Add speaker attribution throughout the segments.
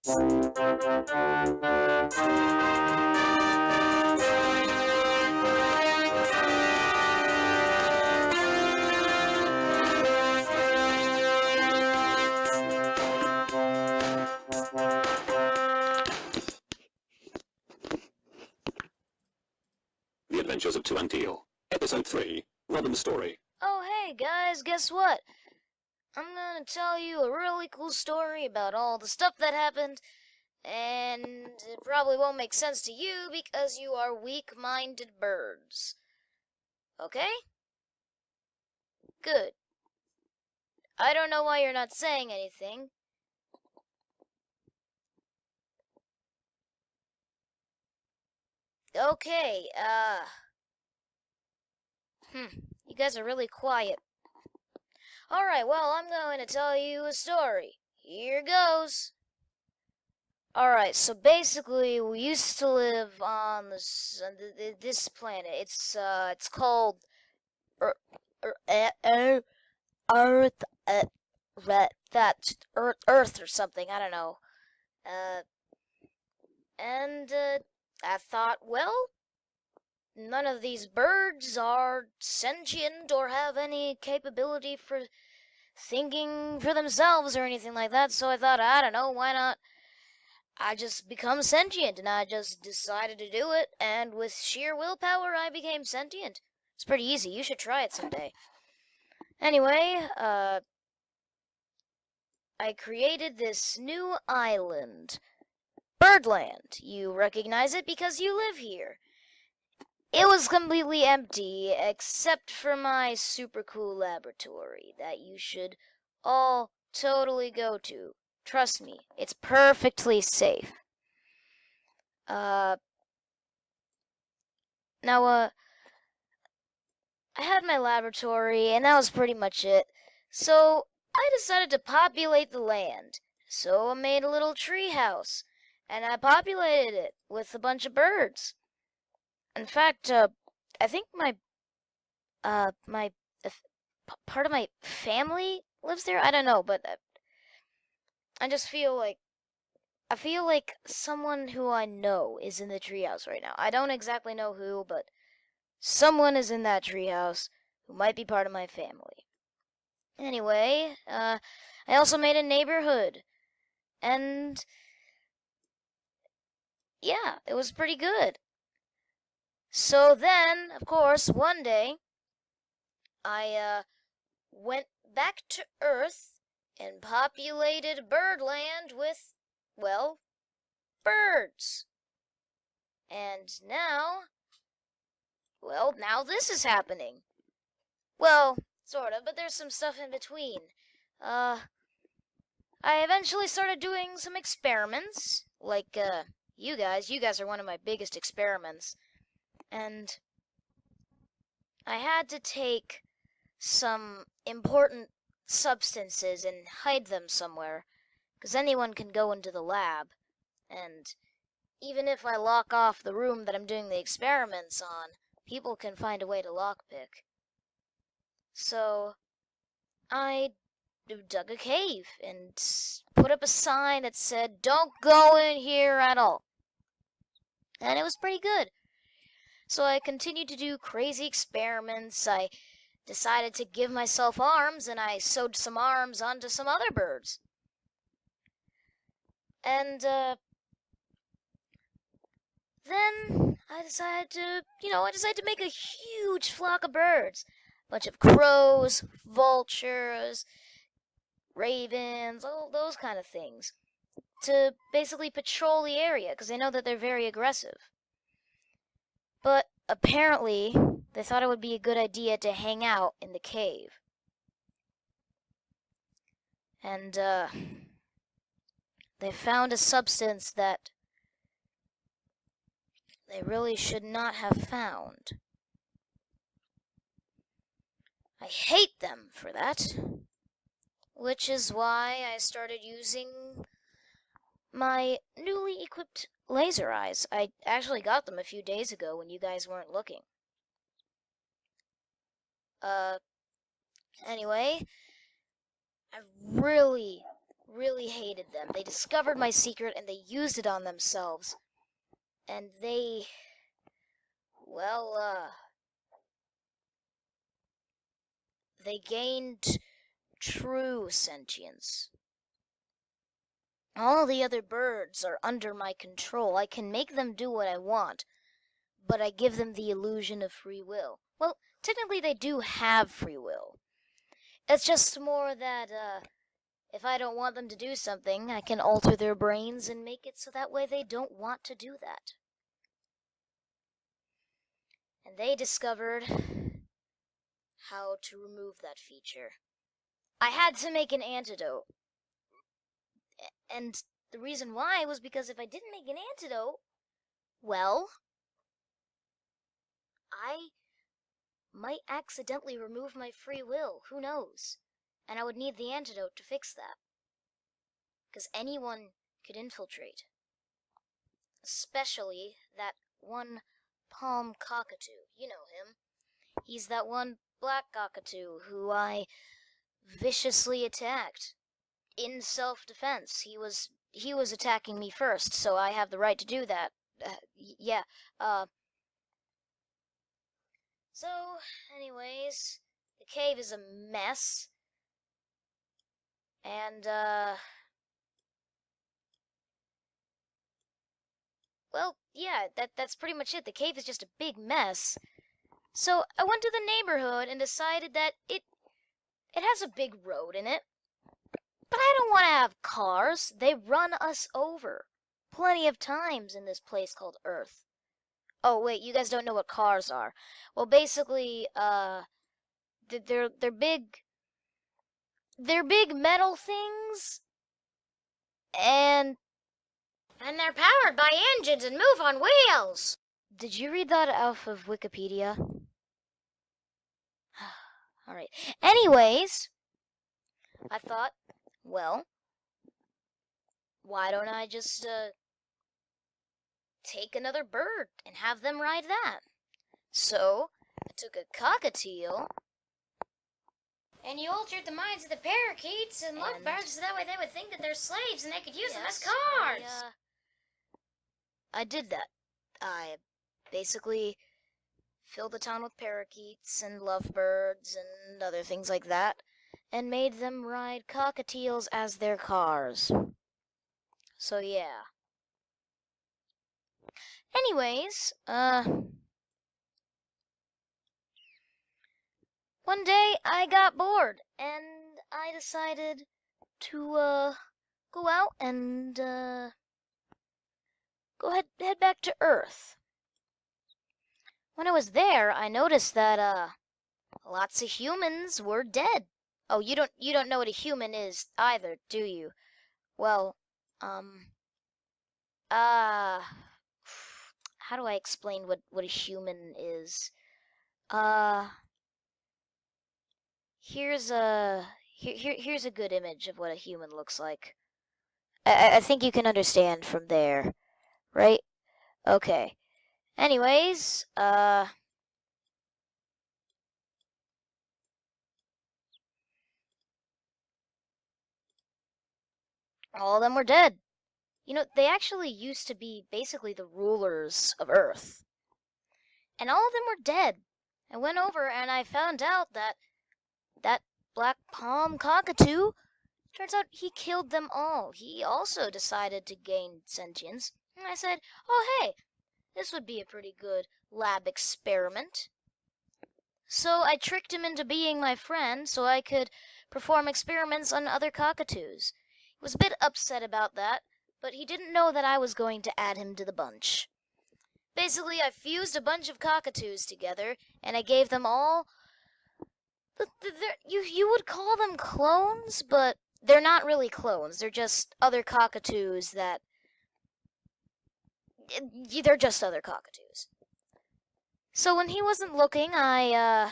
Speaker 1: The Adventures of Tiel, Episode 3, Robin's Story.
Speaker 2: Oh hey guys, guess what? I'm gonna tell you a really cool story about all the stuff that happened, and it probably won't make sense to you because you are weak-minded birds. Okay? Good. I don't know why you're not saying anything. Okay, you guys are really quiet. Alright, well, I'm going to tell you a story. Here goes. Alright, so basically, we used to live on this planet. It's called Earth, Earth or something, I don't know. I thought, well, none of these birds are sentient or have any capability for thinking for themselves or anything like that, so I thought, I don't know, why not? I just become sentient, and I just decided to do it, and with sheer willpower, I became sentient. It's pretty easy. You should try it someday. Anyway, I created this new island. Birdland. You recognize it because you live here. It was completely empty, except for my super cool laboratory that you should all totally go to. Trust me, it's perfectly safe. Now, I had my laboratory, and that was pretty much it. So, I decided to populate the land. So I made a little tree house, and I populated it with a bunch of birds. In fact, I think part of my family lives there. I don't know, but I just feel like someone who I know is in the treehouse right now. I don't exactly know who, but someone is in that treehouse who might be part of my family. Anyway, I also made a neighborhood, and yeah, it was pretty good. So then, of course, one day, I went back to Earth and populated Birdland with, well, birds. And now, well, now this is happening. Well, sort of, but there's some stuff in between. I eventually started doing some experiments, like, you guys are one of my biggest experiments. And I had to take some important substances and hide them somewhere, because anyone can go into the lab, and even if I lock off the room that I'm doing the experiments on, people can find a way to lockpick. So I dug a cave and put up a sign that said, "Don't go in here at all." And it was pretty good. So I continued to do crazy experiments. I decided to give myself arms, and I sewed some arms onto some other birds. And, then I decided to make a huge flock of birds. A bunch of crows, vultures, ravens, all those kind of things. To basically patrol the area, because I know that they're very aggressive. But apparently, they thought it would be a good idea to hang out in the cave. And, they found a substance that they really should not have found. I hate them for that. Which is why I started using my newly equipped laser eyes. I actually got them a few days ago when you guys weren't looking. Anyway, I really, really hated them. They discovered my secret and they used it on themselves. And they, well, they gained true sentience. All the other birds are under my control. I can make them do what I want, but I give them the illusion of free will. Well, technically they do have free will. It's just more that, if I don't want them to do something, I can alter their brains and make it so that way they don't want to do that. And they discovered how to remove that feature. I had to make an antidote. And the reason why was because if I didn't make an antidote, well, I might accidentally remove my free will. Who knows? And I would need the antidote to fix that. Because anyone could infiltrate. Especially that one palm cockatoo. You know him. He's that one black cockatoo who I viciously attacked. In self-defense. He was attacking me first, so I have the right to do that. Yeah. So, anyways, the cave is a mess. And, well, yeah, that's pretty much it. The cave is just a big mess. So, I went to the neighborhood and decided that it has a big road in it. But I don't want to have cars. They run us over. Plenty of times in this place called Earth. Oh, wait, you guys don't know what cars are. Well, basically, they're big... They're big metal things. And they're powered by engines and move on wheels. Did you read that off of Wikipedia? Alright. Anyways, I thought, well, why don't I just, take another bird and have them ride that? So, I took a cockatiel. And you altered the minds of the parakeets and lovebirds so that way they would think that they're slaves and they could use them as cars. I did that. I basically filled the town with parakeets and lovebirds and other things like that, and made them ride cockatiels as their cars. So yeah. Anyways, one day I got bored and I decided to go out and head back to Earth. When I was there, I noticed that lots of humans were dead. Oh, you don't know what a human is either, do you? Well, how do I explain what a human is? Here's a good image of what a human looks like. I think you can understand from there, right? Okay. Anyways, all of them were dead. You know, they actually used to be basically the rulers of Earth. And all of them were dead. I went over and I found out that black palm cockatoo, turns out he killed them all. He also decided to gain sentience. And I said, oh hey, this would be a pretty good lab experiment. So I tricked him into being my friend so I could perform experiments on other cockatoos. He was a bit upset about that, but he didn't know that I was going to add him to the bunch. Basically, I fused a bunch of cockatoos together, and I gave them all... You would call them clones, but they're not really clones. They're just other cockatoos that... They're just other cockatoos. So when he wasn't looking, I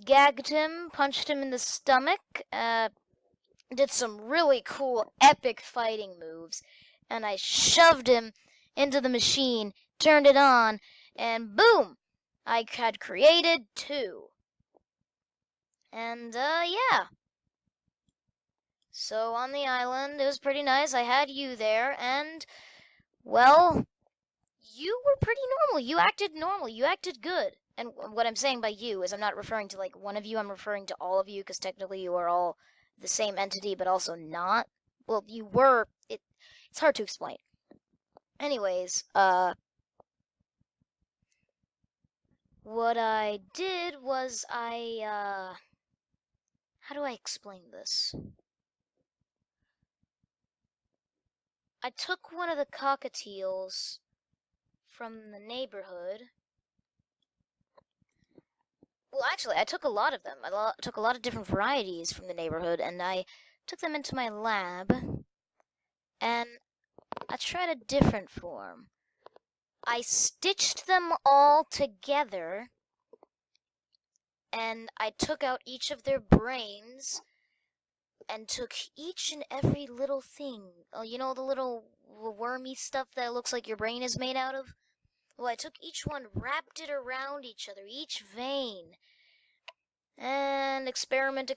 Speaker 2: gagged him, punched him in the stomach, did some really cool, epic fighting moves, and I shoved him into the machine, turned it on, and boom! I had created 2. And, yeah. So on the island, it was pretty nice. I had you there, and, well, you were pretty normal. You acted normal. You acted good. And what I'm saying by you is I'm not referring to, like, one of you. I'm referring to all of you, because technically you are all the same entity, but also not. Well, you were. It's hard to explain. Anyways, what I did was how do I explain this? I took one of the cockatiels from the neighborhood. Well, actually, I took a lot of them. I took a lot of different varieties from the neighborhood, and I took them into my lab, and I tried a different form. I stitched them all together, and I took out each of their brains, and took each and every little thing. Oh, you know the little wormy stuff that looks like your brain is made out of? Well, I took each one, wrapped it around each other, each vein, and experiment.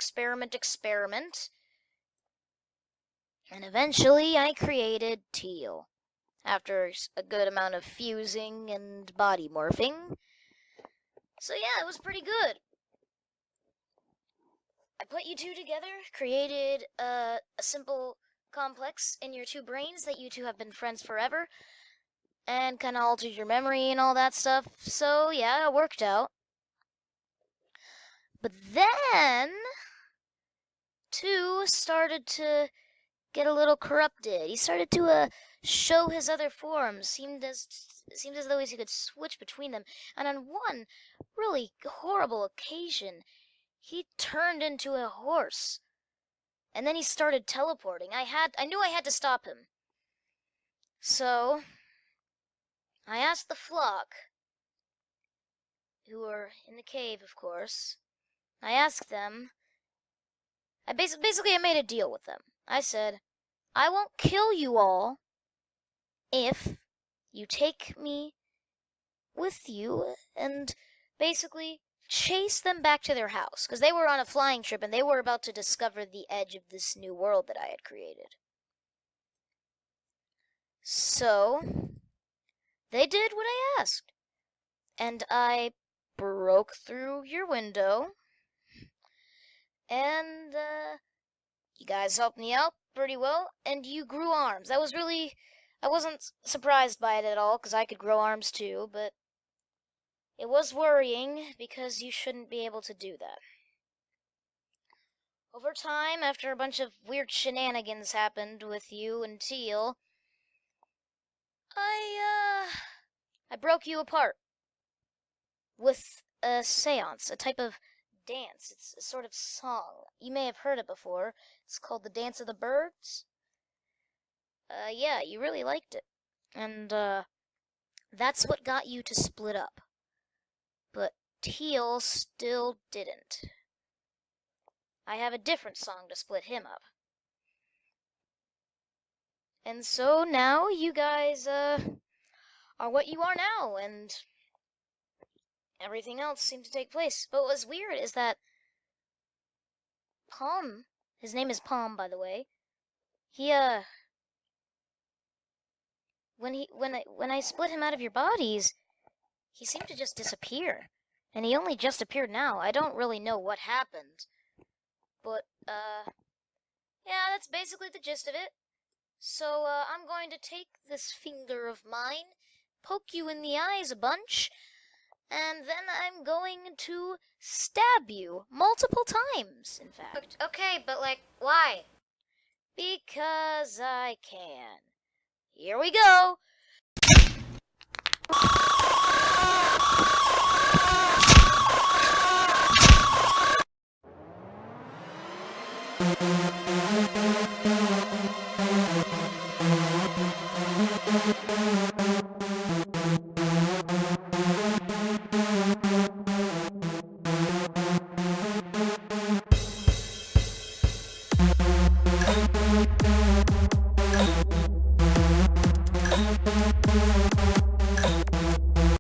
Speaker 2: And eventually I created Tiel, after a good amount of fusing and body morphing. So yeah, it was pretty good. I put you two together, created a simple complex in your two brains that you two have been friends forever, and kind of altered your memory and all that stuff. So yeah, it worked out. But then, two started to get a little corrupted. He started to show his other forms. Seemed as though he could switch between them. And on one really horrible occasion, he turned into a horse. And then he started teleporting. I knew I had to stop him. So I asked the flock, who were in the cave, of course. I asked them. I made a deal with them. I said, I won't kill you all if you take me with you and basically chase them back to their house, because they were on a flying trip and they were about to discover the edge of this new world that I had created. So they did what I asked, and I broke through your window, and you guys helped me out pretty well, and you grew arms. I wasn't surprised by it at all, because I could grow arms too, but it was worrying, because you shouldn't be able to do that. Over time, after a bunch of weird shenanigans happened with you and Tiel, I broke you apart with a seance, a type of dance. It's a sort of song. You may have heard it before. It's called the Dance of the Birds. Yeah, you really liked it. And, that's what got you to split up. But Tiel still didn't. I have a different song to split him up. And so now you guys, are what you are now, and everything else seemed to take place. But what's weird is that Palm, his name is Palm, by the way, he, when I split him out of your bodies, he seemed to just disappear. And he only just appeared now. I don't really know what happened. But, yeah, that's basically the gist of it. So, I'm going to take this finger of mine, poke you in the eyes a bunch, and then I'm going to stab you multiple times, in fact. Okay, but, like, why? Because I can. Here we go!